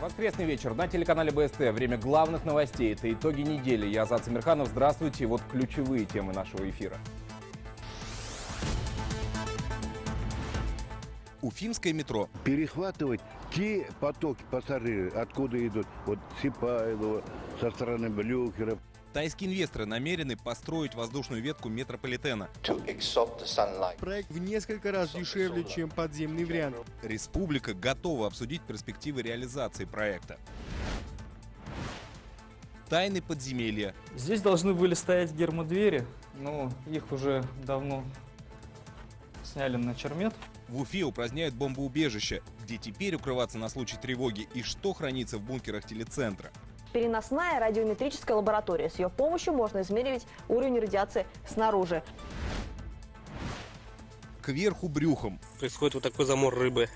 Воскресный вечер на телеканале БСТ. Время главных новостей. Это итоги недели. Я Азат Самирханов. Здравствуйте. И вот ключевые темы нашего эфира. Уфимское метро. Перехватывать те потоки пассажиров, откуда идут, вот Сипайлова, со стороны Блюхера. Тайские инвесторы намерены построить воздушную ветку метрополитена. Проект в несколько раз дешевле, чем подземный вариант. Республика готова обсудить перспективы реализации проекта. Тайны подземелья. Здесь должны были стоять гермодвери, но их уже давно сняли на чермет. В Уфе упраздняют бомбоубежище, где теперь укрываться на случай тревоги и что хранится в бункерах телецентра. Переносная радиометрическая лаборатория. С ее помощью можно измерить уровень радиации снаружи. Кверху брюхом. Происходит вот такой замор рыбы.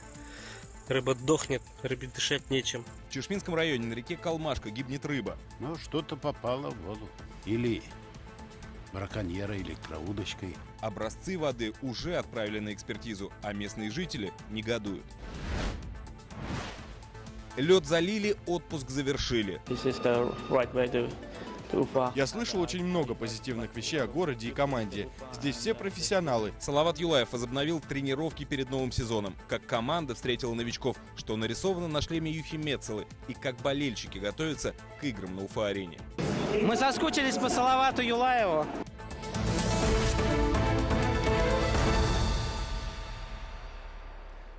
Рыба дохнет, рыбе дышать нечем. В Чешминском районе на реке Калмашка гибнет рыба. Ну, что-то попало в воду. Или браконьера электроудочкой. Образцы воды уже отправили на экспертизу, а местные жители негодуют. Лед залили, отпуск завершили. Я слышал очень много позитивных вещей о городе и команде. Здесь все профессионалы. Салават Юлаев возобновил тренировки перед новым сезоном. Как команда встретила новичков, что нарисовано на шлеме Юхи Мецелы, и как болельщики готовятся к играм на Уфа-арене. Мы соскучились по Салавату Юлаеву.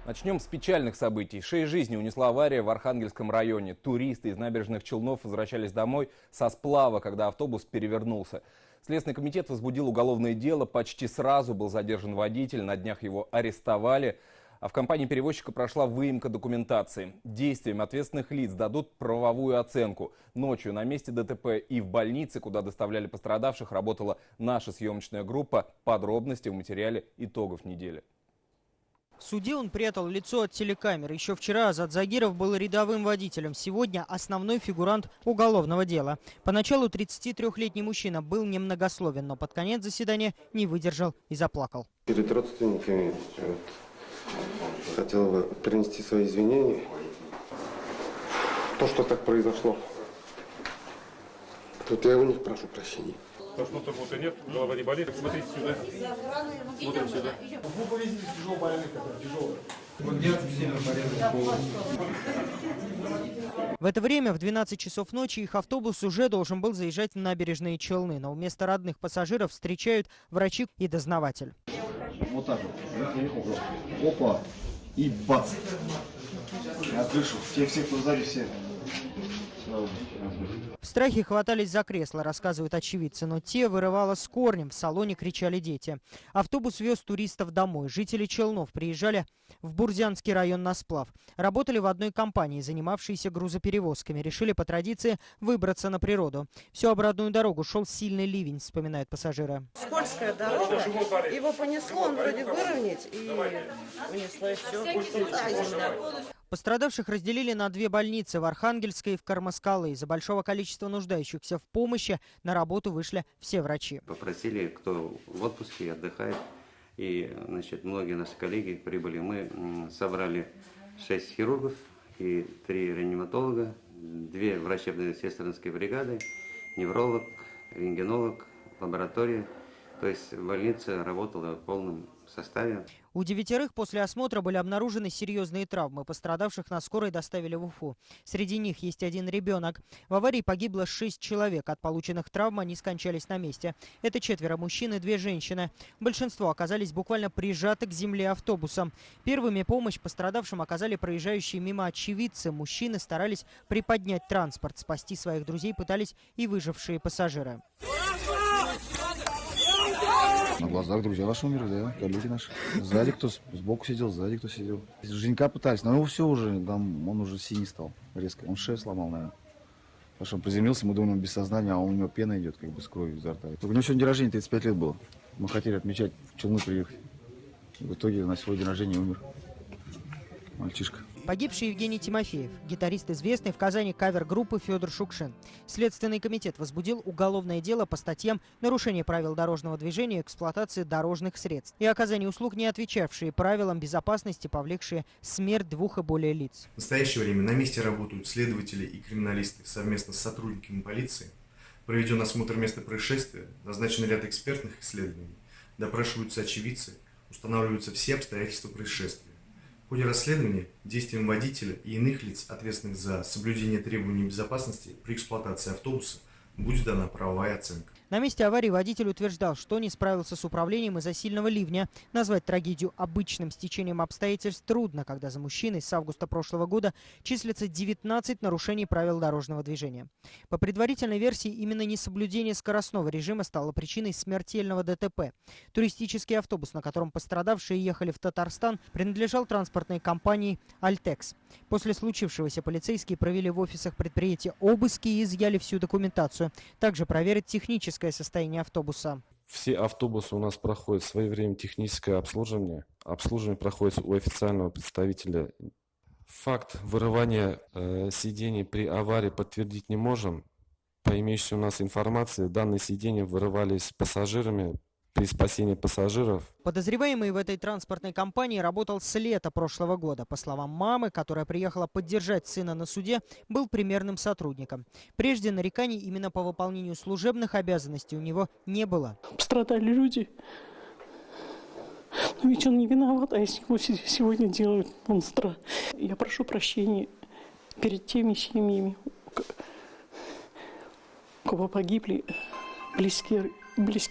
Начнем с печальных событий. 6 жизней унесла авария в Архангельском районе. Туристы из набережных Челнов возвращались домой со сплава, когда автобус перевернулся. Следственный комитет возбудил уголовное дело. Почти сразу был задержан водитель. На днях его арестовали. А в компании перевозчика прошла выемка документации. Действиям ответственных лиц дадут правовую оценку. Ночью на месте ДТП и в больнице, куда доставляли пострадавших, работала наша съемочная группа. Подробности в материале итогов недели. В суде он прятал лицо от телекамер. Еще вчера Азат Загиров был рядовым водителем. Сегодня основной фигурант уголовного дела. Поначалу 33-летний мужчина был немногословен, но под конец заседания не выдержал и заплакал. Перед родственниками хотел бы принести свои извинения. То, что так произошло. Тут я у них прошу прощения. Тошноты будто нет, голова не болит. Смотрите сюда. Смотрим сюда. В это время в 12 часов ночи их автобус уже должен был заезжать в набережные Челны. Но вместо родных пассажиров встречают врачи и дознаватель. Вот так вот. Опа. И бац. Я слышу. Все, кто сзади, все. В страхе хватались за кресло, рассказывают очевидцы, но те вырывало с корнем. В салоне кричали дети. Автобус вез туристов домой. Жители Челнов приезжали в Бурзянский район на сплав. Работали в одной компании, занимавшейся грузоперевозками. Решили по традиции выбраться на природу. Всю обратную дорогу шел сильный ливень, вспоминают пассажиры. Скользкая дорога, его понесло, он вроде выровнять и унесло и все. Пострадавших разделили на 2 больницы в Архангельской и в Кармаскалы. Из-за большого количества нуждающихся в помощи на работу вышли все врачи. Попросили, кто в отпуске и отдыхает. И, многие наши коллеги прибыли. Мы собрали 6 хирургов и 3 реаниматолога, 2 врачебно-сестринские бригады, невролог, рентгенолог, лаборатория. То есть больница работала в полном составе. У 9 после осмотра были обнаружены серьезные травмы. Пострадавших на скорой доставили в Уфу. Среди них есть 1 ребенок. В аварии погибло 6 человек. От полученных травм они скончались на месте. Это 4 мужчин и 2 женщины. Большинство оказались буквально прижаты к земле автобусом. Первыми помощь пострадавшим оказали проезжающие мимо очевидцы. Мужчины старались приподнять транспорт. Спасти своих друзей пытались и выжившие пассажиры. На глазах друзья ваши умерли, да, коллеги наши. Сзади кто сбоку сидел, сзади кто сидел. Женька пытались, но все уже, там он уже синий стал резко. Он шею сломал, наверное. Потому что он приземлился, мы думаем, без сознания, а у него пена идет, как бы с кровью изо рта. У него сегодня день рождения, 35 лет было. Мы хотели отмечать, в Челны приехать. В итоге на сегодня день рождения умер мальчишка. Погибший Евгений Тимофеев, гитарист известной в Казани кавер-группы Федор Шукшин. Следственный комитет возбудил уголовное дело по статьям «Нарушение правил дорожного движения и эксплуатации дорожных средств» и оказание услуг, не отвечавшие правилам безопасности, повлекшие смерть 2 и более лиц. В настоящее время на месте работают следователи и криминалисты совместно с сотрудниками полиции. Проведен осмотр места происшествия, назначен ряд экспертных исследований, допрашиваются очевидцы, устанавливаются все обстоятельства происшествия. В ходе расследования действиям водителя и иных лиц, ответственных за соблюдение требований безопасности при эксплуатации автобуса, будет дана правовая оценка. На месте аварии водитель утверждал, что не справился с управлением из-за сильного ливня. Назвать трагедию обычным стечением обстоятельств трудно, когда за мужчиной с августа прошлого года числится 19 нарушений правил дорожного движения. По предварительной версии, именно несоблюдение скоростного режима стало причиной смертельного ДТП. Туристический автобус, на котором пострадавшие ехали в Татарстан, принадлежал транспортной компании «Альтекс». После случившегося полицейские провели в офисах предприятия обыски и изъяли всю документацию. Также проверят техническое состояние автобуса. Все автобусы у нас проходят своевременное техническое обслуживание. Обслуживание проходит у официального представителя. Факт вырывания сидений при аварии подтвердить не можем. По имеющейся у нас информации, данные сиденья вырывались пассажирами при спасении пассажиров. Подозреваемый в этой транспортной компании работал с лета прошлого года. По словам мамы, которая приехала поддержать сына на суде, был примерным сотрудником. Прежде нареканий именно по выполнению служебных обязанностей у него не было. Пострадали люди. Но ведь он не виноват, а из него сегодня делают монстра. Я прошу прощения перед теми семьями, у кого погибли близкие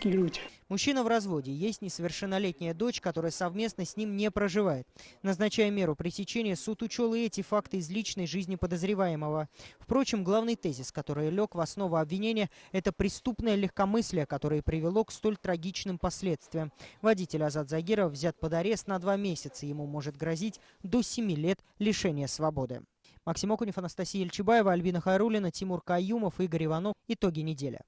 люди. Мужчина в разводе. Есть несовершеннолетняя дочь, которая совместно с ним не проживает. Назначая меру пресечения, суд учел и эти факты из личной жизни подозреваемого. Впрочем, главный тезис, который лег в основу обвинения, это преступное легкомыслие, которое привело к столь трагичным последствиям. Водитель Азат Загиров взят под арест на 2 месяца. Ему может грозить до 7 лет лишения свободы. Максим Окунев, Анастасия Ильчебаева, Альбина Хайруллина, Тимур Каюмов, Игорь Иванов. Итоги недели.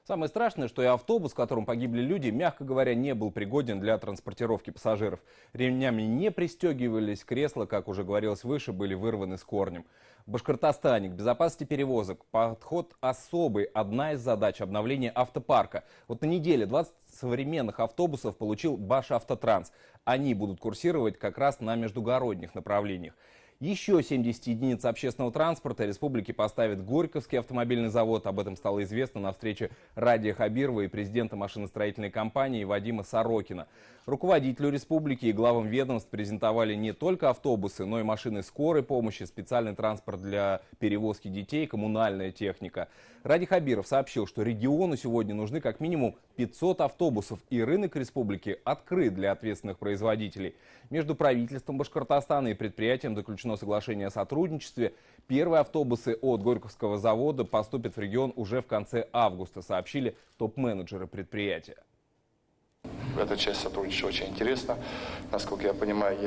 Самое страшное, что и автобус, в котором погибли люди, мягко говоря, не был пригоден для транспортировки пассажиров. Ремнями не пристегивались, кресла, как уже говорилось выше, были вырваны с корнем. В Башкортостане к безопасности перевозок подход особый. Одна из задач – обновление автопарка. Вот на неделе 20 современных автобусов получил Башавтотранс. Они будут курсировать как раз на междугородних направлениях. Еще 70 единиц общественного транспорта республики поставит Горьковский автомобильный завод. Об этом стало известно на встрече Радия Хабирова и президента машиностроительной компании Вадима Сорокина. Руководителю республики и главам ведомств презентовали не только автобусы, но и машины скорой помощи, специальный транспорт для перевозки детей, коммунальная техника. Ради Хабиров сообщил, что региону сегодня нужны как минимум 500 автобусов, и рынок республики открыт для ответственных производителей. Между правительством Башкортостана и предприятием заключено соглашение о сотрудничестве. Первые автобусы от Горьковского завода поступят в регион уже в конце августа, сообщили топ-менеджеры предприятия. Эта часть сотрудничества очень интересна. Насколько я понимаю,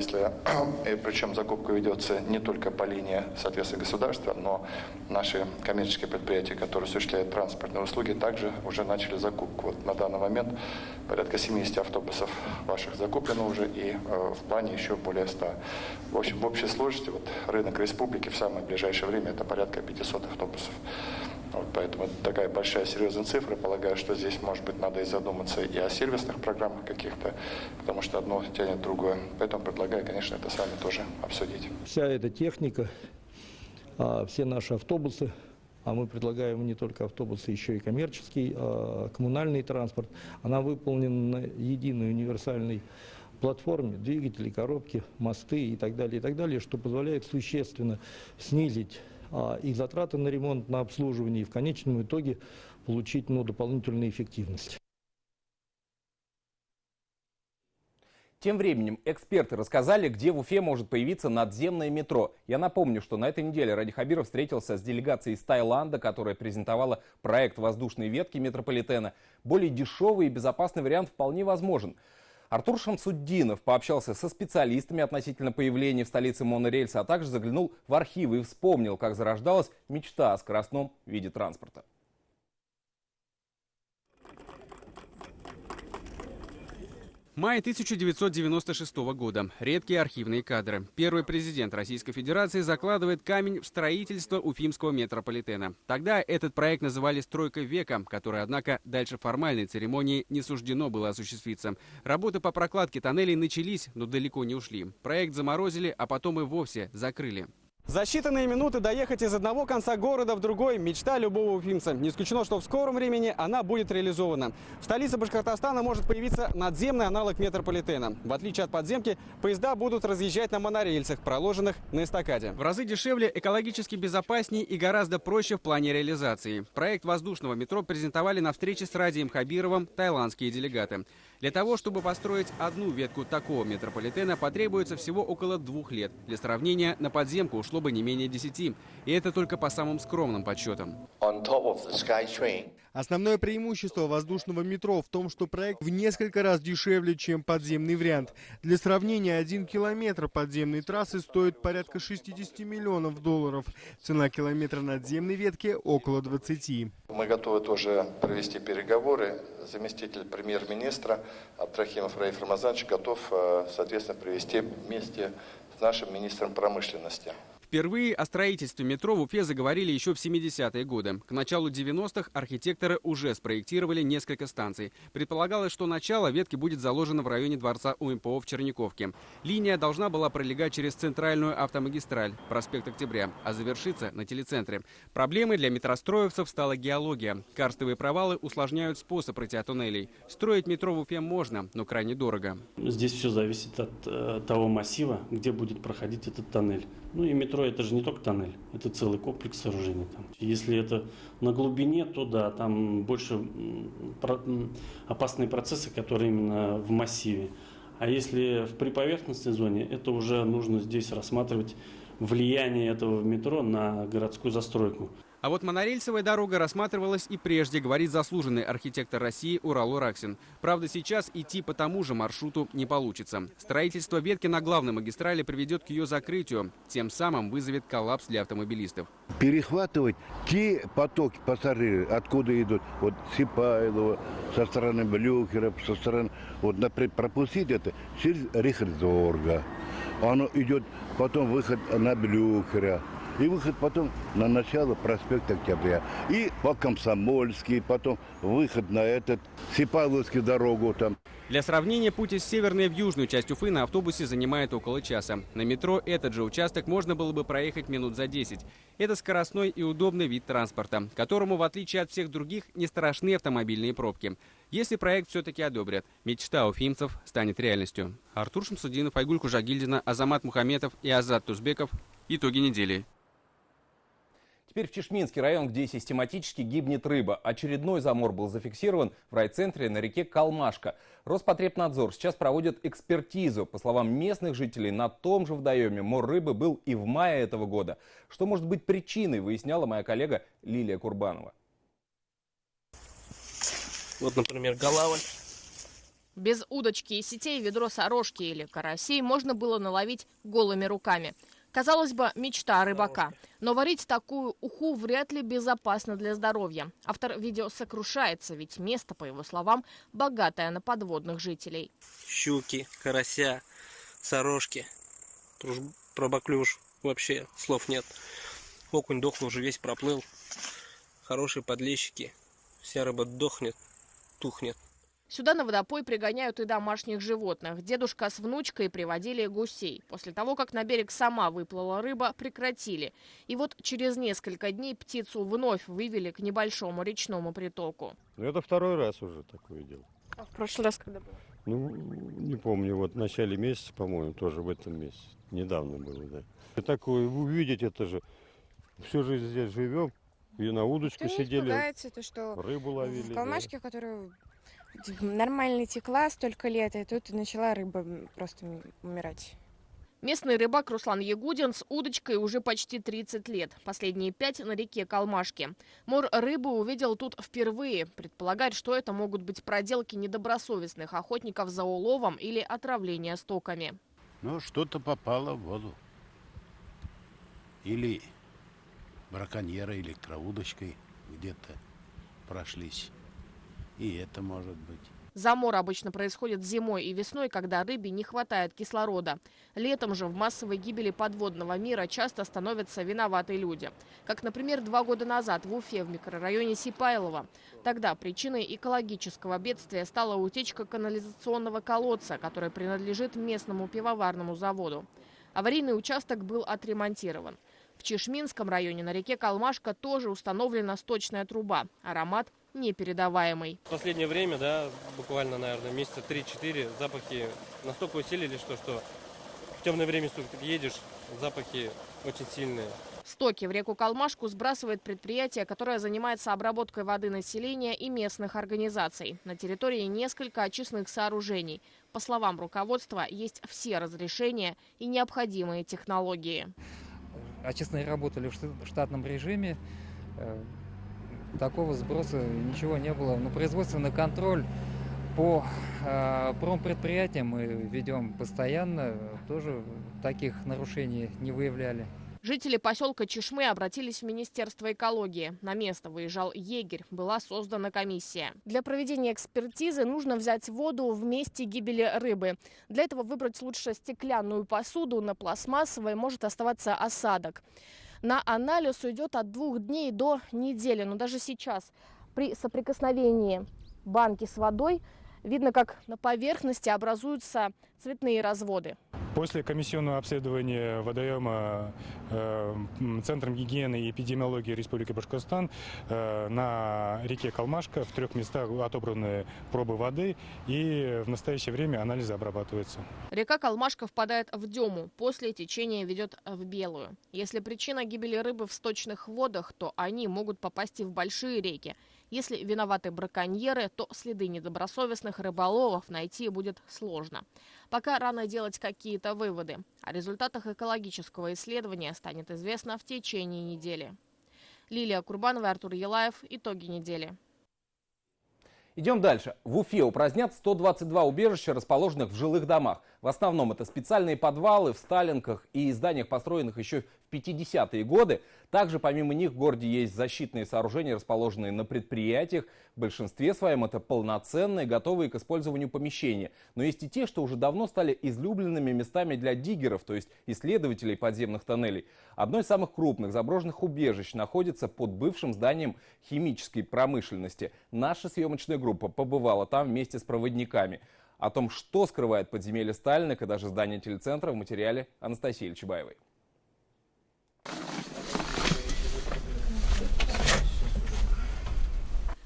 причем закупка ведется не только по линии соответствия государства, но наши коммерческие предприятия, которые осуществляют транспортные услуги, также уже начали закупку. Вот на данный момент порядка 70 автобусов ваших закуплено уже, и в плане еще более 100. В общем, в общей сложности рынок республики в самое ближайшее время это порядка 500 автобусов. Поэтому такая большая серьезная цифра. Полагаю, что здесь, может быть, надо и задуматься и о сервисных программах каких-то, потому что одно тянет другое. Поэтому предлагаю, конечно, это с вами тоже обсудить. Вся эта техника, все наши автобусы, а мы предлагаем не только автобусы, еще и коммерческий, коммунальный транспорт, она выполнена на единой универсальной платформе, двигатели, коробки, мосты и так далее, что позволяет существенно снизить и затраты на ремонт, на обслуживание, и в конечном итоге получить дополнительную эффективность. Тем временем эксперты рассказали, где в Уфе может появиться надземное метро. Я напомню, что на этой неделе Ради Хабиров встретился с делегацией из Таиланда, которая презентовала проект воздушной ветки метрополитена. Более дешевый и безопасный вариант вполне возможен. Артур Шамсуддинов пообщался со специалистами относительно появления в столице монорельса, а также заглянул в архивы и вспомнил, как зарождалась мечта о скоростном виде транспорта. Май 1996 года. Редкие архивные кадры. Первый президент Российской Федерации закладывает камень в строительство Уфимского метрополитена. Тогда этот проект называли «Стройкой века», которой, однако, дальше формальной церемонии не суждено было осуществиться. Работы по прокладке тоннелей начались, но далеко не ушли. Проект заморозили, а потом и вовсе закрыли. За считанные минуты доехать из одного конца города в другой – мечта любого уфимца. Не исключено, что в скором времени она будет реализована. В столице Башкортостана может появиться надземный аналог метрополитена. В отличие от подземки, поезда будут разъезжать на монорельсах, проложенных на эстакаде. В разы дешевле, экологически безопаснее и гораздо проще в плане реализации. Проект воздушного метро презентовали на встрече с Радием Хабировым таиландские делегаты. Для того, чтобы построить одну ветку такого метрополитена, потребуется всего около 2 лет. Для сравнения, на подземку ушло бы не менее 10. И это только по самым скромным подсчетам. Основное преимущество воздушного метро в том, что проект в несколько раз дешевле, чем подземный вариант. Для сравнения, 1 километр подземной трассы стоит порядка $60 миллионов. Цена километра надземной ветки около 20. Мы готовы тоже провести переговоры. Заместитель премьер-министра Абдрахимов Раиф Рамазанович готов, соответственно, провести вместе с нашим министром промышленности. Впервые о строительстве метро в Уфе заговорили еще в 70-е годы. К началу 90-х архитекторы уже спроектировали несколько станций. Предполагалось, что начало ветки будет заложено в районе дворца УМПО в Черниковке. Линия должна была пролегать через центральную автомагистраль, проспект Октября, а завершиться на телецентре. Проблемой для метростроевцев стала геология. Карстовые провалы усложняют способ рытья туннелей. Строить метро в Уфе можно, но крайне дорого. Здесь все зависит от того массива, где будет проходить этот тоннель. Ну и метро — это же не только тоннель, это целый комплекс сооружений. Если это на глубине, то да, там больше опасные процессы, которые именно в массиве. А если в приповерхностной зоне, это уже нужно здесь рассматривать влияние этого метро на городскую застройку. А вот монорельсовая дорога рассматривалась и прежде, говорит заслуженный архитектор России Урал Ураксин. Правда, сейчас идти по тому же маршруту не получится. Строительство ветки на главной магистрали приведет к ее закрытию, тем самым вызовет коллапс для автомобилистов. Перехватывать те потоки пассажиров, откуда идут, вот Сипайлова, со стороны Блюхера, со стороны, вот, например, пропустить это через Рихардзорга. Оно идет, потом выход на Блюхера. И выход потом на начало проспекта Октября. И по Комсомольский, потом выход на этот Сипайловский дорогу там. Для сравнения, путь из северной в южную часть Уфы на автобусе занимает около часа. На метро этот же участок можно было бы проехать минут за 10. Это скоростной и удобный вид транспорта, которому, в отличие от всех других, не страшны автомобильные пробки. Если проект все-таки одобрят, мечта уфимцев станет реальностью. Артур Шамсудинов, Айгуль Кужагильдина, Азамат Мухаметов и Азат Тузбеков. Итоги недели. Теперь в Чешминский район, где систематически гибнет рыба. Очередной замор был зафиксирован в райцентре на реке Калмашка. Роспотребнадзор сейчас проводит экспертизу. По словам местных жителей, на том же водоеме мор рыбы был и в мае этого года. Что может быть причиной, выясняла моя коллега Лилия Курбанова. Вот, например, голавль. Без удочки и сетей ведро сорожки или карасей можно было наловить голыми руками. Казалось бы, мечта рыбака. Но варить такую уху вряд ли безопасно для здоровья. Автор видео сокрушается, ведь место, по его словам, богатое на подводных жителей. Щуки, карася, сорожки. Про баклюш вообще слов нет. Окунь дохлый, уже весь проплыл. Хорошие подлещики. Вся рыба дохнет, тухнет. Сюда на водопой пригоняют и домашних животных. Дедушка с внучкой приводили гусей. После того, как на берег сама выплыла рыба, прекратили. И вот через несколько дней птицу вновь вывели к небольшому речному притоку. Это второй раз уже такое дело. А в прошлый раз когда было? Ну, не помню, вот в начале месяца, по-моему, тоже в этом месяце. Недавно было, да. И такое увидеть, это же всю жизнь здесь живем. И на удочку сидели, то, что рыбу ловили. В Калмашке, которая нормально текла столько лет, и тут начала рыба просто умирать. Местный рыбак Руслан Ягудин с удочкой уже почти 30 лет. Последние 5 на реке Калмашки. Мор рыбы увидел тут впервые. Предполагает, что это могут быть проделки недобросовестных охотников за уловом или отравление стоками. Ну, что-то попало в воду. Или браконьеры электроудочкой где-то прошлись. И это может быть. Замор обычно происходит зимой и весной, когда рыбе не хватает кислорода. Летом же в массовой гибели подводного мира часто становятся виноваты люди. Как, например, 2 года назад в Уфе в микрорайоне Сипайлово. Тогда причиной экологического бедствия стала утечка канализационного колодца, который принадлежит местному пивоварному заводу. Аварийный участок был отремонтирован. В Чешминском районе на реке Калмашка тоже установлена сточная труба. Аромат непередаваемый. В последнее время, буквально, наверное, месяца 3-4 запахи настолько усилились, что в темное время суток едешь, запахи очень сильные. Стоки в реку Калмашку сбрасывает предприятие, которое занимается обработкой воды населения и местных организаций. На территории несколько очистных сооружений. По словам руководства, есть все разрешения и необходимые технологии. Очистные работали в штатном режиме. Такого сброса ничего не было. Но производственный контроль по промпредприятиям мы ведем постоянно. Тоже таких нарушений не выявляли. Жители поселка Чешмы обратились в Министерство экологии. На место выезжал егерь. Была создана комиссия. Для проведения экспертизы нужно взять воду в месте гибели рыбы. Для этого выбрать лучше стеклянную посуду. На пластмассовой может оставаться осадок. На анализ уйдет от 2 дней до недели. Но даже сейчас при соприкосновении банки с водой видно, как на поверхности образуются цветные разводы. После комиссионного обследования водоема Центром гигиены и эпидемиологии Республики Башкортостан на реке Калмашка в 3 местах отобраны пробы воды, и в настоящее время анализы обрабатываются. Река Калмашка впадает в Дему, после течение ведет в Белую. Если причина гибели рыбы в сточных водах, то они могут попасть и в большие реки. Если виноваты браконьеры, то следы недобросовестных рыболовов найти будет сложно. Пока рано делать какие-то выводы. О результатах экологического исследования станет известно в течение недели. Лилия Курбанова, Артур Елаев. Итоги недели. Идем дальше. В Уфе упразднят 122 убежища, расположенных в жилых домах. В основном это специальные подвалы в сталинках и зданиях, построенных еще в 50-е годы. Также помимо них в городе есть защитные сооружения, расположенные на предприятиях. В большинстве своем это полноценные, готовые к использованию помещения. Но есть и те, что уже давно стали излюбленными местами для диггеров, то есть исследователей подземных тоннелей. Одно из самых крупных заброшенных убежищ находится под бывшим зданием химической промышленности. Наша съемочная группа побывала там вместе с проводниками. О том, что скрывает подземелье Сталинок и даже здание телецентра, в материале Анастасии Ильчебаевой.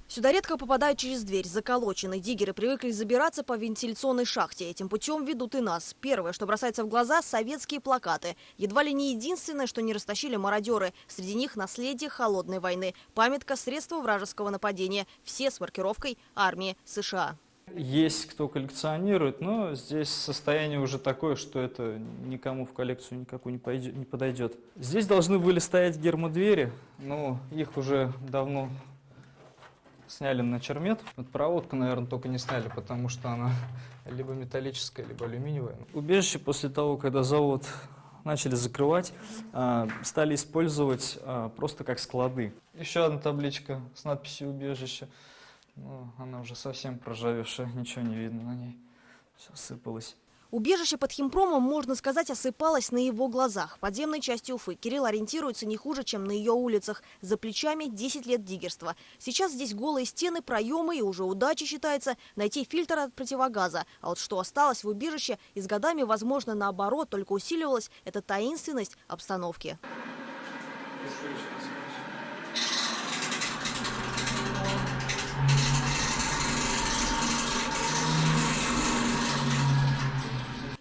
Сюда редко попадают через дверь, заколочены. Диггеры привыкли забираться по вентиляционной шахте. Этим путем ведут и нас. Первое, что бросается в глаза – советские плакаты. Едва ли не единственное, что не растащили мародеры. Среди них наследие холодной войны. Памятка средства вражеского нападения. Все с маркировкой «Армии США». Есть кто коллекционирует, но здесь состояние уже такое, что это никому в коллекцию никакую не подойдет. Здесь должны были стоять гермодвери, но их уже давно сняли на чермет. Вот проводку, наверное, только не сняли, потому что она либо металлическая, либо алюминиевая. Убежище после того, когда завод начали закрывать, стали использовать просто как склады. Еще одна табличка с надписью «Убежище». Ну, она уже совсем проржавевшая, ничего не видно на ней. Все сыпалось. Убежище под химпромом, можно сказать, осыпалось на его глазах. В подземной части Уфы Кирилл ориентируется не хуже, чем на ее улицах. За плечами 10 лет диггерства. Сейчас здесь голые стены, проемы, и уже удачей считается найти фильтр от противогаза. А вот что осталось в убежище, и с годами, возможно, наоборот, только усиливалась – это таинственность обстановки.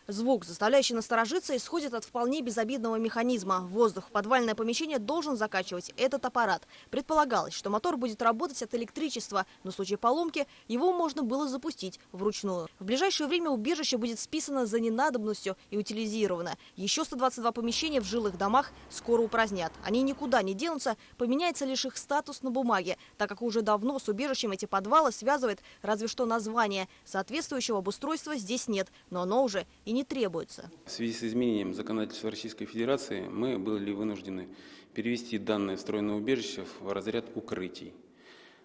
Звук, заставляющий насторожиться, исходит от вполне безобидного механизма. Воздух в подвальное помещение должен закачивать этот аппарат. Предполагалось, что мотор будет работать от электричества, но в случае поломки его можно было запустить вручную. В ближайшее время убежище будет списано за ненадобностью и утилизировано. Еще 122 помещения в жилых домах скоро упразднят. Они никуда не денутся, поменяется лишь их статус на бумаге, так как уже давно с убежищем эти подвалы связывает разве что название. Соответствующего обустройства здесь нет, но оно уже и не требуется. В связи с изменением законодательства Российской Федерации мы были вынуждены перевести данное встроенное убежище в разряд укрытий.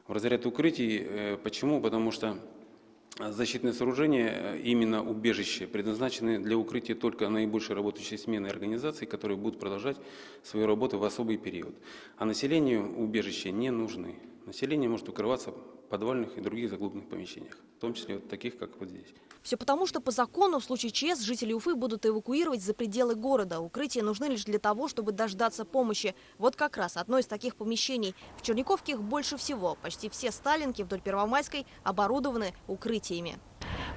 В разряд укрытий почему? Потому что Защитные сооружения, именно убежища, предназначены для укрытия только наибольшей работающей смены организаций, которые будут продолжать свою работу в особый период. А населению убежища не нужны. Население может укрываться в подвальных и других заглубленных помещениях, в том числе вот таких, как вот здесь. Все потому, что по закону в случае ЧС жители Уфы будут эвакуировать за пределы города. Укрытия нужны лишь для того, чтобы дождаться помощи. Вот как раз одно из таких помещений. В Черниковке их больше всего. Почти все сталинки вдоль Первомайской оборудованы укрытиями.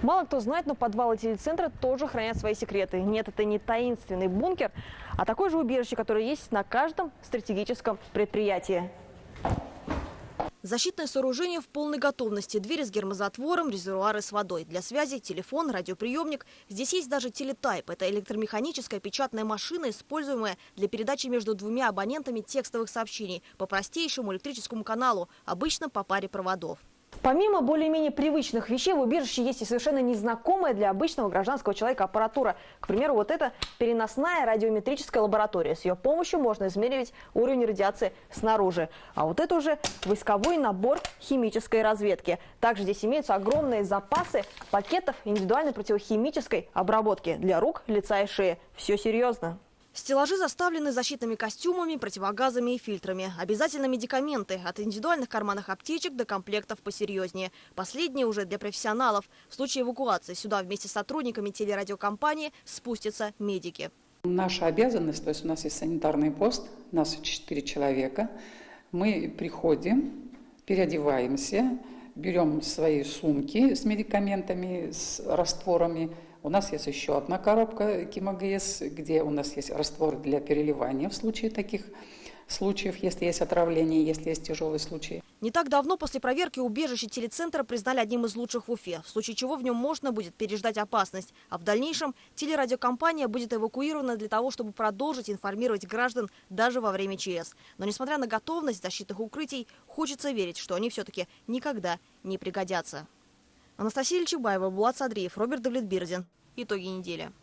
Мало кто знает, но подвалы телецентра тоже хранят свои секреты. Нет, это не таинственный бункер, а такое же убежище, которое есть на каждом стратегическом предприятии. Защитное сооружение в полной готовности. Двери с гермозатвором, резервуары с водой. Для связи телефон, радиоприемник. Здесь есть даже телетайп. Это электромеханическая печатная машина, используемая для передачи между двумя абонентами текстовых сообщений по простейшему электрическому каналу, обычно по паре проводов. Помимо более-менее привычных вещей, в убежище есть и совершенно незнакомая для обычного гражданского человека аппаратура. К примеру, вот это переносная радиометрическая лаборатория. С ее помощью можно измеривать уровень радиации снаружи. А вот это уже войсковой набор химической разведки. Также здесь имеются огромные запасы пакетов индивидуальной противохимической обработки для рук, лица и шеи. Все серьезно. Стеллажи заставлены защитными костюмами, противогазами и фильтрами. Обязательно медикаменты. От индивидуальных карманных аптечек до комплектов посерьезнее. Последние уже для профессионалов. В случае эвакуации сюда вместе с сотрудниками телерадиокомпании спустятся медики. Наша обязанность, то есть у нас есть санитарный пост, нас 4 человека. Мы приходим, переодеваемся, берем свои сумки с медикаментами, с растворами. У нас есть еще одна коробка КИМАГС, где у нас есть раствор для переливания в случае таких случаев, если есть отравление, если есть тяжелые случаи. Не так давно после проверки убежище телецентра признали одним из лучших в Уфе, в случае чего в нем можно будет переждать опасность. А в дальнейшем телерадиокомпания будет эвакуирована для того, чтобы продолжить информировать граждан даже во время ЧС. Но несмотря на готовность защитных укрытий, хочется верить, что они все-таки никогда не пригодятся. Анастасия Ильчебаева, Булат Садриев, Роберт Давлетбирдин. Итоги недели.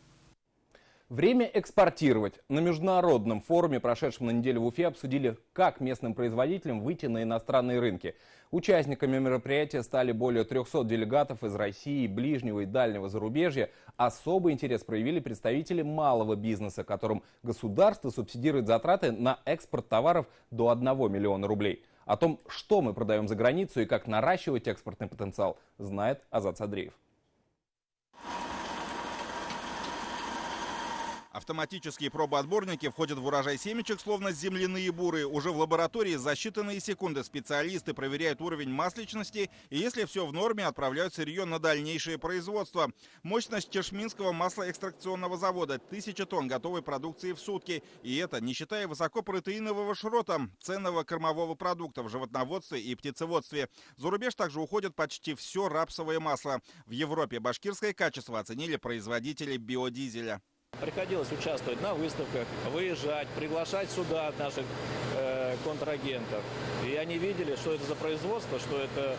Время экспортировать. На международном форуме, прошедшем на неделе в Уфе, обсудили, как местным производителям выйти на иностранные рынки. Участниками мероприятия стали более 300 делегатов из России, ближнего и дальнего зарубежья. Особый интерес проявили представители малого бизнеса, которым государство субсидирует затраты на экспорт товаров до 1 миллиона рублей. О том, что мы продаем за границу и как наращивать экспортный потенциал, знает Азат Садриев. Автоматические пробоотборники входят в урожай семечек, словно земляные буры. Уже в лаборатории за считанные секунды специалисты проверяют уровень масличности и, если все в норме, отправляют сырье на дальнейшее производство. Мощность Чешминского маслоэкстракционного завода – 1000 тонн готовой продукции в сутки. И это не считая высокопротеинового шрота, ценного кормового продукта в животноводстве и птицеводстве. За рубеж также уходит почти все рапсовое масло. В Европе башкирское качество оценили производители биодизеля. Приходилось участвовать на выставках, выезжать, приглашать сюда наших контрагентов. И они видели, что это за производство, что это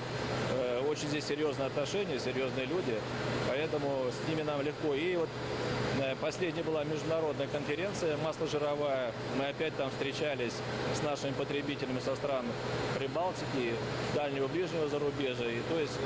очень здесь серьезные отношения, серьезные люди. Поэтому с ними нам легко. И вот последняя была международная конференция масложировая. Мы опять там встречались с нашими потребителями со стран Прибалтики, дальнего ближнего зарубежья. И то есть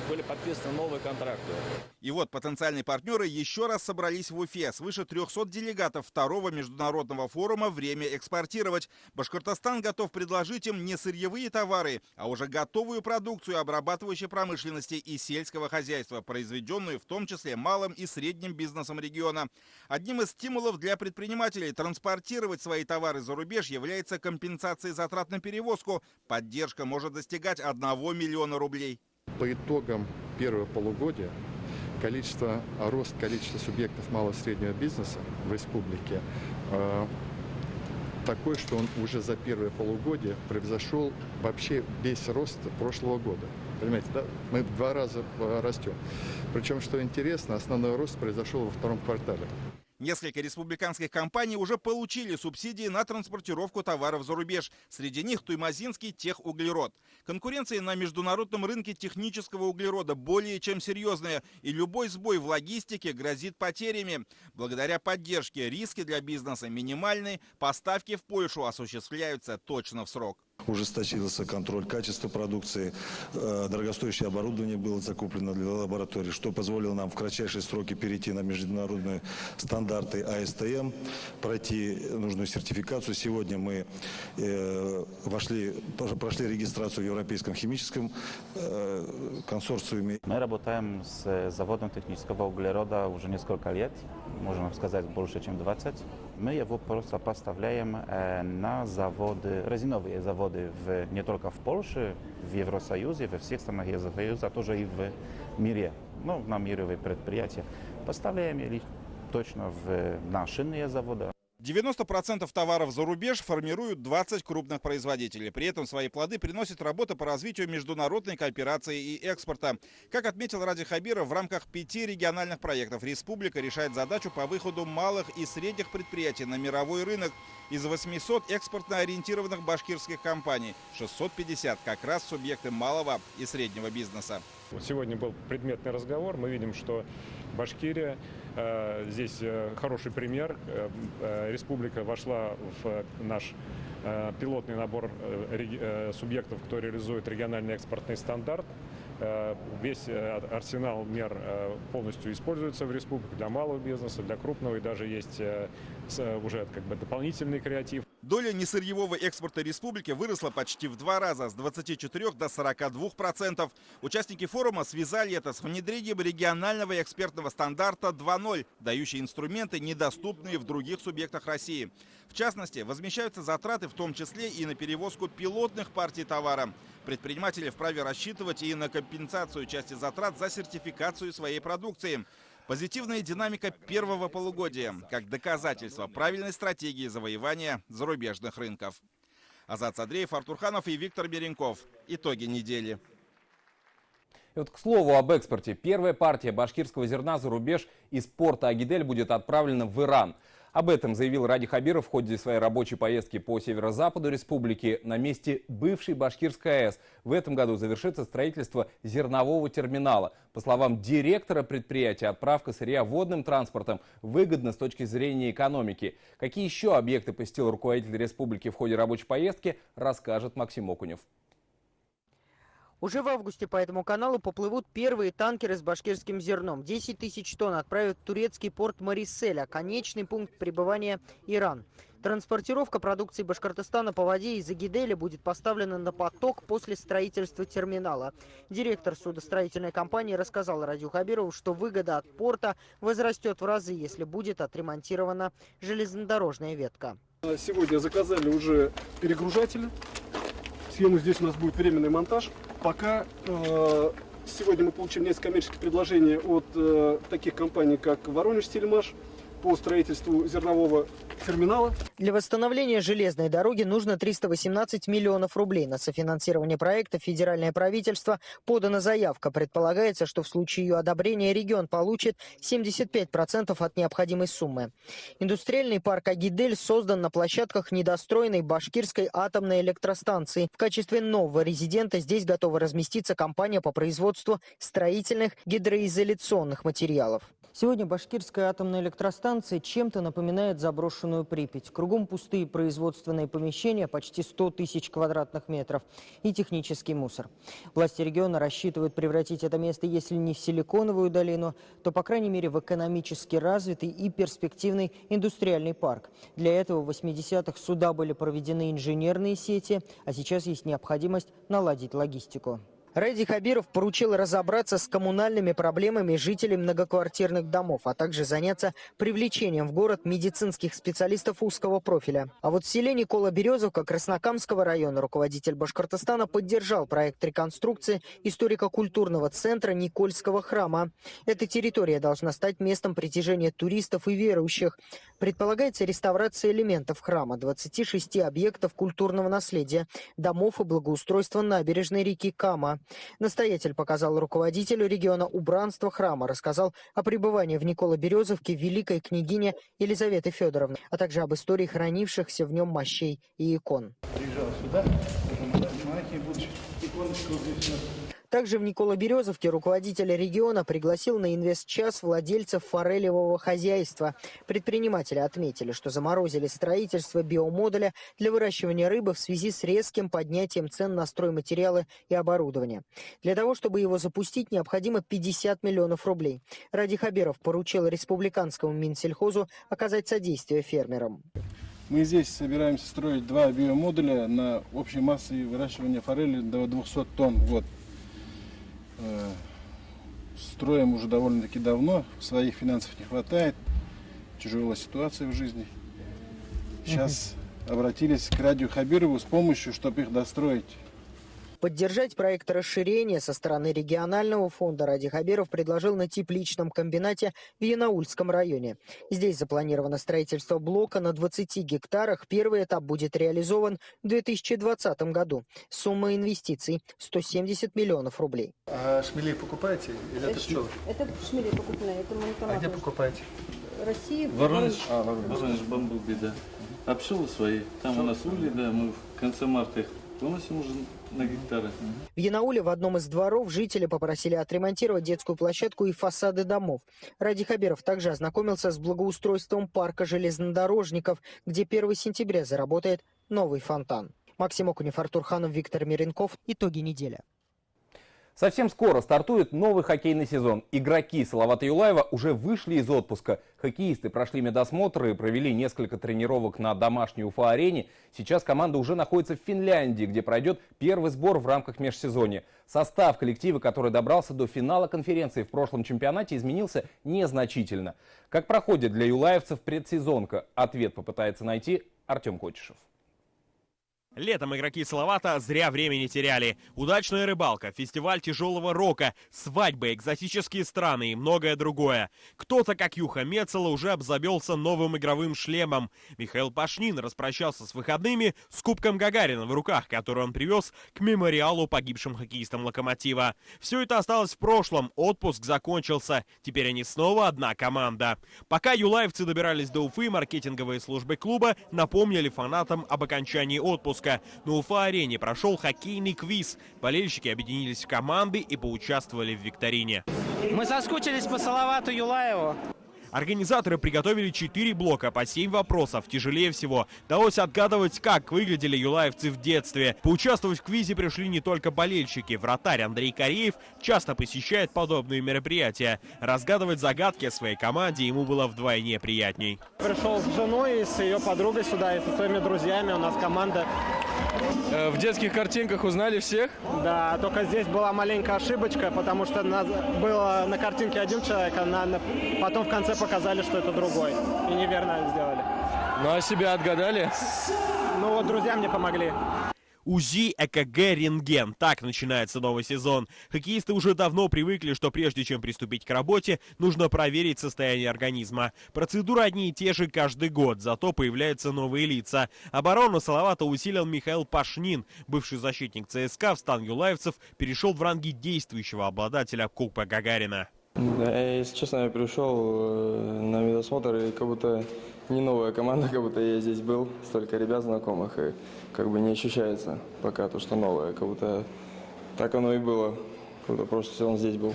были подписаны новые контракты. И вот потенциальные партнеры еще раз собрались в Уфе. Свыше 300 делегатов второго международного форума «Время экспортировать». Башкортостан готов предложить им не сырьевые товары, а уже готовую продукцию обрабатывающей промышленности и сельского хозяйства, произведенную в том числе малым и средним бизнесом региона. Одним из стимулов для предпринимателей транспортировать свои товары за рубеж является компенсация затрат на перевозку. Поддержка может достигать 1 миллиона рублей. По итогам первого полугодия рост количества субъектов малого и среднего бизнеса в республике такой, что он уже за первое полугодие превзошел вообще весь рост прошлого года. Понимаете, да? Мы в 2 раза растем. Причем, что интересно, основной рост произошел во втором квартале. Несколько республиканских компаний уже получили субсидии на транспортировку товаров за рубеж. Среди них Туймазинский техуглерод. Конкуренция на международном рынке технического углерода более чем серьезная. И любой сбой в логистике грозит потерями. Благодаря поддержке риски для бизнеса минимальны, поставки в Польшу осуществляются точно в срок. Ужесточился контроль качества продукции, дорогостоящее оборудование было закуплено для лаборатории, что позволило нам в кратчайшие сроки перейти на международные стандарты АСТМ, пройти нужную сертификацию. Сегодня мы прошли регистрацию в Европейском химическом консорциуме. Мы работаем с заводом технического углерода уже несколько лет, можно сказать больше, чем 20. Мы его просто поставляем на заводы, резиновые заводы не только в Польше, в Евросоюзе, во всех странах Евросоюза, а тоже и в мире. Ну, на мировые предприятия. Поставляем или точно на шинные заводы. 90% товаров за рубеж формируют 20 крупных производителей. При этом свои плоды приносит работа по развитию международной кооперации и экспорта. Как отметил Ради Хабиров, в рамках 5 региональных проектов республика решает задачу по выходу малых и средних предприятий на мировой рынок. Из 800 экспортно ориентированных башкирских компаний 650 как раз субъекты малого и среднего бизнеса. Сегодня был предметный разговор. Мы видим, что Башкирия здесь хороший пример. Республика вошла в наш пилотный набор субъектов, кто реализует региональный экспортный стандарт. Весь арсенал мер полностью используется в республике для малого бизнеса, для крупного, и даже есть уже дополнительный креатив. Доля несырьевого экспорта республики выросла почти в 2 раза, с 24 до 42%. Участники форума связали это с внедрением регионального экспертного стандарта 2.0, дающий инструменты, недоступные в других субъектах России. В частности, возмещаются затраты, в том числе и на перевозку пилотных партий товара. Предприниматели вправе рассчитывать и на компенсацию части затрат за сертификацию своей продукции. Позитивная динамика первого полугодия, как доказательство правильной стратегии завоевания зарубежных рынков. Азат Садреев, Артур Ханов и Виктор Беренков. Итоги недели. И вот, к слову об экспорте. Первая партия башкирского зерна за рубеж из порта Агидель будет отправлена в Иран. Об этом заявил Ради Хабиров в ходе своей рабочей поездки по северо-западу республики. На месте бывшей Башкирской АЭС в этом году завершится строительство зернового терминала. По словам директора предприятия, отправка сырья водным транспортом выгодна с точки зрения экономики. Какие еще объекты посетил руководитель республики в ходе рабочей поездки, расскажет Максим Окунев. Уже в августе по этому каналу поплывут первые танкеры с башкирским зерном. 10 тысяч тонн отправят в турецкий порт Мариссель, конечный пункт прибывания Иран. Транспортировка продукции Башкортостана по воде из Агиделя будет поставлена на поток после строительства терминала. Директор судостроительной компании рассказал Радию Хабирову, что выгода от порта возрастет в разы, если будет отремонтирована железнодорожная ветка. Сегодня заказали уже перегружатели. Схему здесь у нас будет временный монтаж. Пока сегодня мы получим несколько коммерческих предложений от таких компаний, как Воронеж-Сельмаш, по строительству зернового терминала. Для восстановления железной дороги нужно 318 миллионов рублей. На софинансирование проекта федеральное правительство подана заявка. Предполагается, что в случае ее одобрения регион получит 75% от необходимой суммы. Индустриальный парк Агидель создан на площадках недостроенной башкирской атомной электростанции. В качестве нового резидента здесь готова разместиться компания по производству строительных гидроизоляционных материалов. Сегодня башкирская атомная электростанция чем-то напоминает заброшенную Припять. Кругом пустые производственные помещения, почти 100 тысяч квадратных метров, и технический мусор. Власти региона рассчитывают превратить это место, если не в силиконовую долину, то, по крайней мере, в экономически развитый и перспективный индустриальный парк. Для этого в 80-х сюда были проведены инженерные сети, а сейчас есть необходимость наладить логистику. Ради Хабиров поручил разобраться с коммунальными проблемами жителей многоквартирных домов, а также заняться привлечением в город медицинских специалистов узкого профиля. А вот в селе Никола-Березовка Краснокамского района руководитель Башкортостана поддержал проект реконструкции историко-культурного центра Никольского храма. Эта территория должна стать местом притяжения туристов и верующих. Предполагается реставрация элементов храма, 26 объектов культурного наследия, домов и благоустройства набережной реки Кама. Настоятель показал руководителю региона убранство храма, рассказал о пребывании в Никола-Березовке великой княгини Елизаветы Федоровны, а также об истории хранившихся в нем мощей и икон. Приезжал сюда, маленькие будут иконочки вот здесь. Также в Николо-Березовке руководитель региона пригласил на инвестчас владельцев форелевого хозяйства. Предприниматели отметили, что заморозили строительство биомодуля для выращивания рыбы в связи с резким поднятием цен на стройматериалы и оборудование. Для того, чтобы его запустить, необходимо 50 миллионов рублей. Ради Хабиров поручил республиканскому Минсельхозу оказать содействие фермерам. Мы здесь собираемся строить 2 биомодуля на общей массе выращивания форели до 200 тонн в год. Строим уже довольно-таки давно, своих финансов не хватает, тяжелая ситуация в жизни. Сейчас обратились к Радию Хабирову с помощью, чтобы их достроить. Поддержать проект расширения со стороны регионального фонда Ради Хабиров предложил на тепличном комбинате в Янаульском районе. Здесь запланировано строительство блока на 20 гектарах. Первый этап будет реализован в 2020 году. Сумма инвестиций – 170 миллионов рублей. А шмелей покупаете? Или это пчелы? Это шмели покупные, это монотонат. А где покупаете? Россия. Воронеж. Воронеж, Бамбуби, да. А пчелы свои. Там у нас ульи, да, мы в конце марта их выносим уже на гектары. В Янауле в одном из дворов жители попросили отремонтировать детскую площадку и фасады домов. Ради Хабиров также ознакомился с благоустройством парка железнодорожников, где 1 сентября заработает новый фонтан. Максим Окунев, Артур Ханов, Виктор Миренков. Итоги недели. Совсем скоро стартует новый хоккейный сезон. Игроки Салавата Юлаева уже вышли из отпуска. Хоккеисты прошли медосмотры и провели несколько тренировок на домашней Уфа-арене. Сейчас команда уже находится в Финляндии, где пройдет первый сбор в рамках межсезонья. Состав коллектива, который добрался до финала конференции в прошлом чемпионате, изменился незначительно. Как проходит для юлаевцев предсезонка? Ответ попытается найти Артем Котишев. Летом игроки Салавата зря времени теряли. Удачная рыбалка, фестиваль тяжелого рока, свадьбы, экзотические страны и многое другое. Кто-то, как Юха Мецела, уже обзавелся новым игровым шлемом. Михаил Пашнин распрощался с выходными с Кубком Гагарина в руках, который он привез к мемориалу погибшим хоккеистам «Локомотива». Все это осталось в прошлом, отпуск закончился. Теперь они снова одна команда. Пока юлаевцы добирались до Уфы, маркетинговые службы клуба напомнили фанатам об окончании отпуска. На Уфа-арене прошел хоккейный квиз. Болельщики объединились в команды и поучаствовали в викторине. Мы соскучились по Салавату Юлаеву. Организаторы приготовили 4 блока по 7 вопросов. Тяжелее всего удалось отгадывать, как выглядели юлаевцы в детстве. Поучаствовать в квизе пришли не только болельщики. Вратарь Андрей Кореев часто посещает подобные мероприятия. Разгадывать загадки о своей команде ему было вдвойне приятней. Пришел с женой и с ее подругой сюда, и со своими друзьями. У нас команда. В детских картинках узнали всех? Да, только здесь была маленькая ошибочка, потому что было на картинке один человек, а потом в конце показали, что это другой. И неверно сделали. Ну а себя отгадали? Ну вот друзья мне помогли. УЗИ, ЭКГ, рентген. Так начинается новый сезон. Хоккеисты уже давно привыкли, что прежде чем приступить к работе, нужно проверить состояние организма. Процедуры одни и те же каждый год, зато появляются новые лица. Оборону Салавата усилил Михаил Пашнин. Бывший защитник ЦСКА в стан юлаевцев перешел в ранги действующего обладателя Кубка Гагарина. Да, если честно, я пришел на медосмотр, и как будто не новая команда, как будто я здесь был, столько ребят знакомых, и как бы не ощущается пока то, что новое, как будто так оно и было, как будто прошлый сезон здесь был.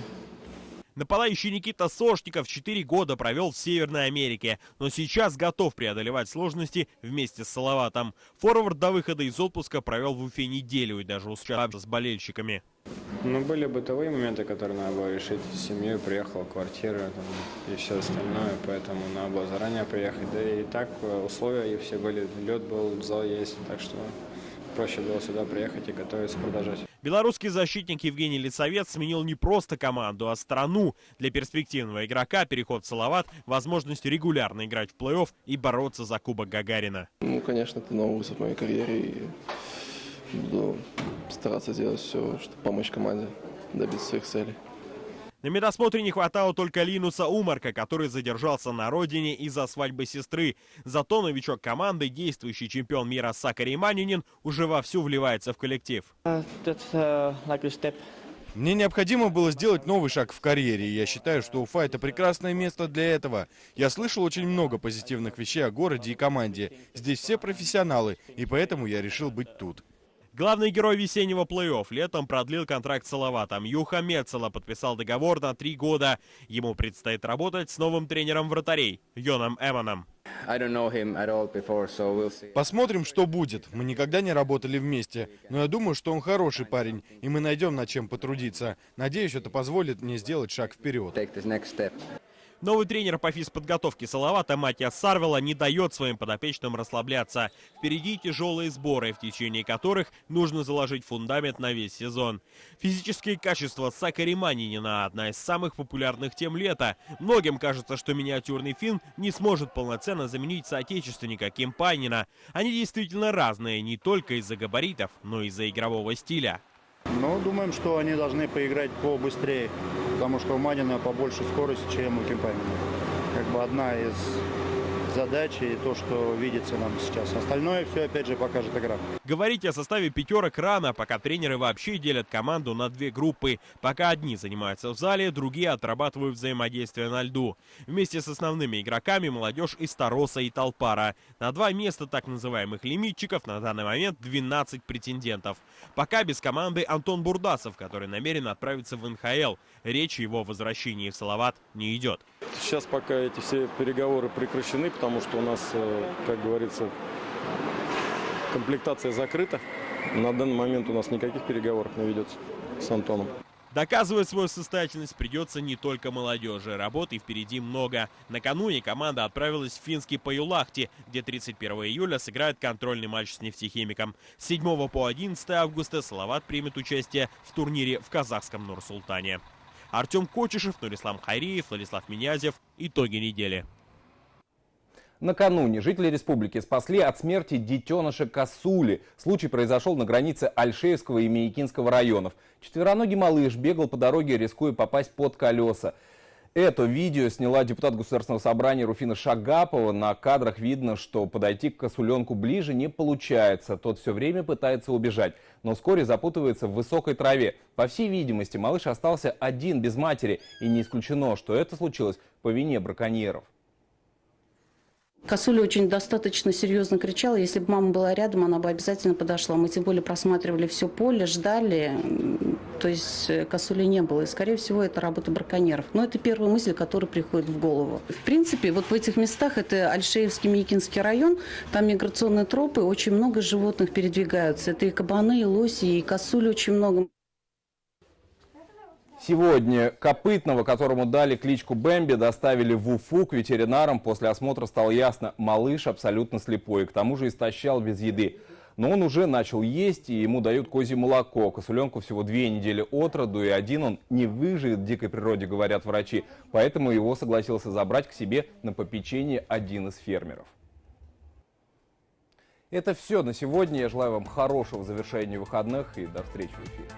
Нападающий Никита Сошников 4 года провел в Северной Америке, но сейчас готов преодолевать сложности вместе с Салаватом. Форвард до выхода из отпуска провел в Уфе неделю и даже участвовал с болельщиками. Ну, были бытовые моменты, которые надо было решить с семьей, приехала квартира там, и все остальное, поэтому надо было заранее приехать. Да и так условия и все были, лед был, зал есть, так что проще было сюда приехать и готовиться продолжать. Белорусский защитник Евгений Лицовец сменил не просто команду, а страну. Для перспективного игрока переход в Салават – возможность регулярно играть в плей-офф и бороться за Кубок Гагарина. Ну, конечно, это новый вызов в моей карьере, и буду стараться делать все, чтобы помочь команде добиться своих целей. На медосмотре не хватало только Линуса Умарка, который задержался на родине из-за свадьбы сестры. Зато новичок команды, действующий чемпион мира Сакари Манинин, уже вовсю вливается в коллектив. Мне необходимо было сделать новый шаг в карьере, и я считаю, что Уфа – это прекрасное место для этого. Я слышал очень много позитивных вещей о городе и команде. Здесь все профессионалы, и поэтому я решил быть тут. Главный герой весеннего плей-офф летом продлил контракт с Салаватом. Юха Мецела подписал договор на 3 года. Ему предстоит работать с новым тренером вратарей Йоном Эмоном. Посмотрим, что будет. Мы никогда не работали вместе, но я думаю, что он хороший парень, и мы найдем над чем потрудиться. Надеюсь, это позволит мне сделать шаг вперед. Новый тренер по физподготовке Салавата Матиас Сарвела не дает своим подопечным расслабляться. Впереди тяжелые сборы, в течение которых нужно заложить фундамент на весь сезон. Физические качества Сакари Маннинена – одна из самых популярных тем лета. Многим кажется, что миниатюрный финн не сможет полноценно заменить соотечественника Кимпайнена. Они действительно разные не только из-за габаритов, но и из-за игрового стиля. Но думаем, что они должны поиграть побыстрее, потому что у Манина побольше скорости, чем у Кимпайнена. Как бы одна из задач и то, что видится нам сейчас. Остальное все, опять же, покажет игра. Говорить о составе пятерок рано, пока тренеры вообще делят команду на 2 группы. Пока одни занимаются в зале, другие отрабатывают взаимодействие на льду. Вместе с основными игроками молодежь из Тароса и Талпара. На 2 места так называемых лимитчиков на данный момент 12 претендентов. Пока без команды Антон Бурдасов, который намерен отправиться в НХЛ. Речь о его возвращении в Салават не идет. Сейчас пока эти все переговоры прекращены, потому что у нас, как говорится, комплектация закрыта. На данный момент у нас никаких переговоров не ведется с Антоном. Доказывать свою состоятельность придется не только молодежи. Работы впереди много. Накануне команда отправилась в финский Паюлахти, где 31 июля сыграет контрольный матч с нефтехимиком. С 7 по 11 августа Салават примет участие в турнире в казахском Нур-Султане. Артем Кочешев, Нурислам Хайриев, Владислав Минязев. Итоги недели. Накануне жители республики спасли от смерти детеныша косули. Случай произошел на границе Альшеевского и Маякинского районов. Четвероногий малыш бегал по дороге, рискуя попасть под колеса. Это видео сняла депутат Государственного собрания Руфина Шагапова. На кадрах видно, что подойти к косуленку ближе не получается. Тот все время пытается убежать, но вскоре запутывается в высокой траве. По всей видимости, малыш остался один без матери. И не исключено, что это случилось по вине браконьеров. Косуля очень достаточно серьезно кричала. Если бы мама была рядом, она бы обязательно подошла. Мы тем более просматривали все поле, ждали. То есть косули не было. И, скорее всего, это работа браконьеров. Но это первая мысль, которая приходит в голову. В принципе, вот в этих местах, это Альшеевский, Маякинский район, там миграционные тропы, очень много животных передвигаются. Это и кабаны, и лоси, и косули очень много. Сегодня копытного, которому дали кличку Бэмби, доставили в Уфу к ветеринарам. После осмотра стало ясно, малыш абсолютно слепой, к тому же истощал без еды. Но он уже начал есть, и ему дают козье молоко. Косуленку всего 2 недели от роду, и один он не выживет в дикой природе, говорят врачи. Поэтому его согласился забрать к себе на попечение один из фермеров. Это все на сегодня. Я желаю вам хорошего завершения выходных и до встречи в эфире.